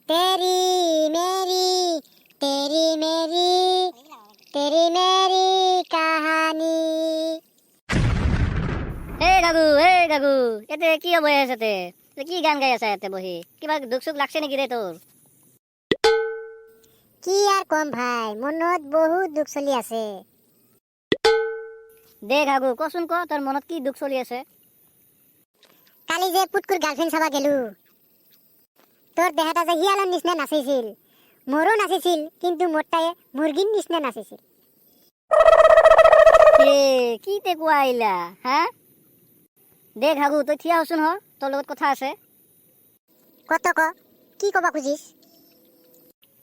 तेरी मेरी तेरी मेरी तेरी मेरी कहानी। হে গাগু এতে কি বহি আছে কি গান গাই আছে এতে বহি কিবা দুখ সুখ লাগছে নেকি রে তোর? কি আর কম ভাই, মনত বহুত দুখ চলি আছে। দে গাগু কচোন ক তোর মনত কি দুখ চলি আছে? কালি যে পুটকুর গার্লফ্রেন্ড চাবা গেলু, তোর দেহাটা যে হিয়ালৰ নিচিনা নাচিছিল, মোৰো নাচিছিল, কিন্তু মোৰটাই মুৰ্গীৰ নিচিনা নাচিছিল। কি তে কোৱা আইলা হা? দে গাগু তই থিয়া হচোন হ, তোর লগত কথা আছে। কত ক, কি কবা খুজিস?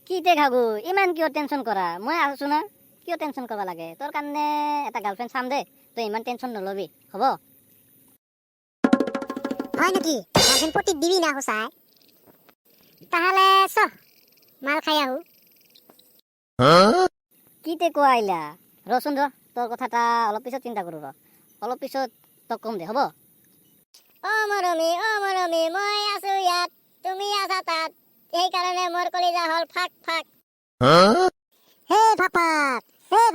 কি তে গাগু ইমান কিয় টেনশন করা? মই আছো না, কিয় টেনশন করবা লাগে? তোর কারণে এটা গার্লফ্রেন্ড চাম দে, তই ইমান টেনশন নলবি হব? হয় নাকি? গার্লফ্রেন্ড পটি দিবি না সঁচাই? তাহলে চ মাল খাই আহো। কি তে কোৱা আইলা? ৰচোন ৰ, তোৰ কথাটা অলপ পিছত চিন্তা কৰো ৰ, অলপ পিছত তোক কম দে হব? অ মৰমী মই আছো ইয়াত, তুমি আছা তাত, সেইকাৰণে মোৰ কলিজা হল ফাক ফাক। হে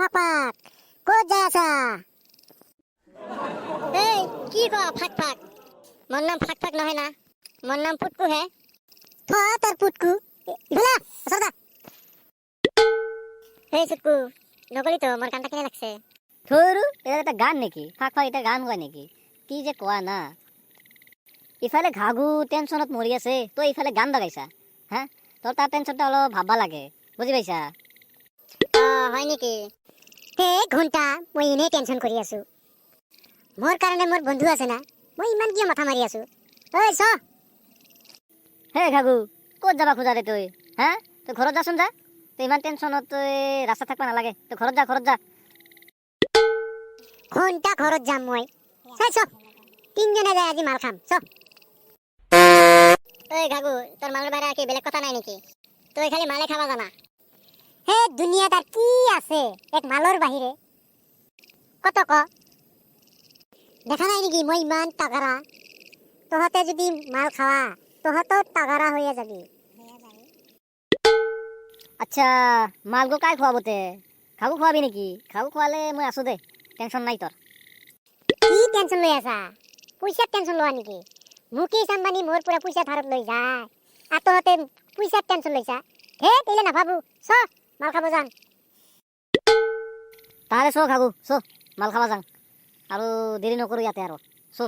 ভাপাক, ক'ত যাই আছা? এই কি কোৱা ফাক ফাক? মোৰ নাম ফাক ফাক নহয় না, মোৰ নাম পুটকু হে। তোৰ পুটকু ইফালে সৰদা। হে চুটকু, নকলি তো, মোৰ কানটা কেনে লাগছে? থৰু এটা এটা গান নেকি? ফাক ফাক এটা গান হয় নেকি? কি যে কোৱা না, ইফালে ঘাগু টেনশনত মৰি আছে, তই ইফালে গান লগাইছা হা? তোৰ তাৰ টেনশনটা অলপ ভাববা লাগে, বুজি পাইছা? হয় নেকি? হে ঘন্টা মই এনেই টেনশন কৰি আছো, মোৰ কাৰণে মোৰ বন্ধু আছে না, মই ইমান কিয় মাথা মাৰি আছো? ঐ চ। হে ঘাগু ক'ত যাবা খোজা ৰে তই হা? তই ঘৰত যাচোন যা, তই ইমান টেনশনত তই ৰাস্তা থাকবা নালাগে, তই ঘৰত যা। ঘন্টা ঘৰত যাম মই, চাই চ তিনজনে যাই আজি মাল খাম চ। ঐ ঘাগু, তোর মালের বাইরে কি বেলেগ কথা নাই নেকি? তুই খালি মালে খাবা জানা। হে দুনিয়াত আর কি আছে এক মালৰ বাহিৰে? কত ক, দেখা নাই নেকি মই ইমান তাগাৰা? তহঁতে যদি মাল খাৱা, তহঁতৰ তাগাৰা হয়ে যাবি। আচ্ছা মালগো কাই খোৱাব তে? ঘাগু খোৱাবি নেকি? ঘাগু খোৱালে মই আছো দে, টেনশন নাই তোৰ। কি টেনশন লৈ আছা? পইচাৰ টেনশন লোৱা নেকি? মুকেশ আম্বানী মোৰ পৰা পইচা ধাৰত লৈ যায়, আৰু তহঁতে পইচাৰ টেনশন লৈছা? হে তেলে নাভাবো, চ মাল খাব যাম। তাহলে চ ঘাগু চ, মাল খাবা যাং, আৰু দেৰি নকৰো ইয়াতে আৰু, চ।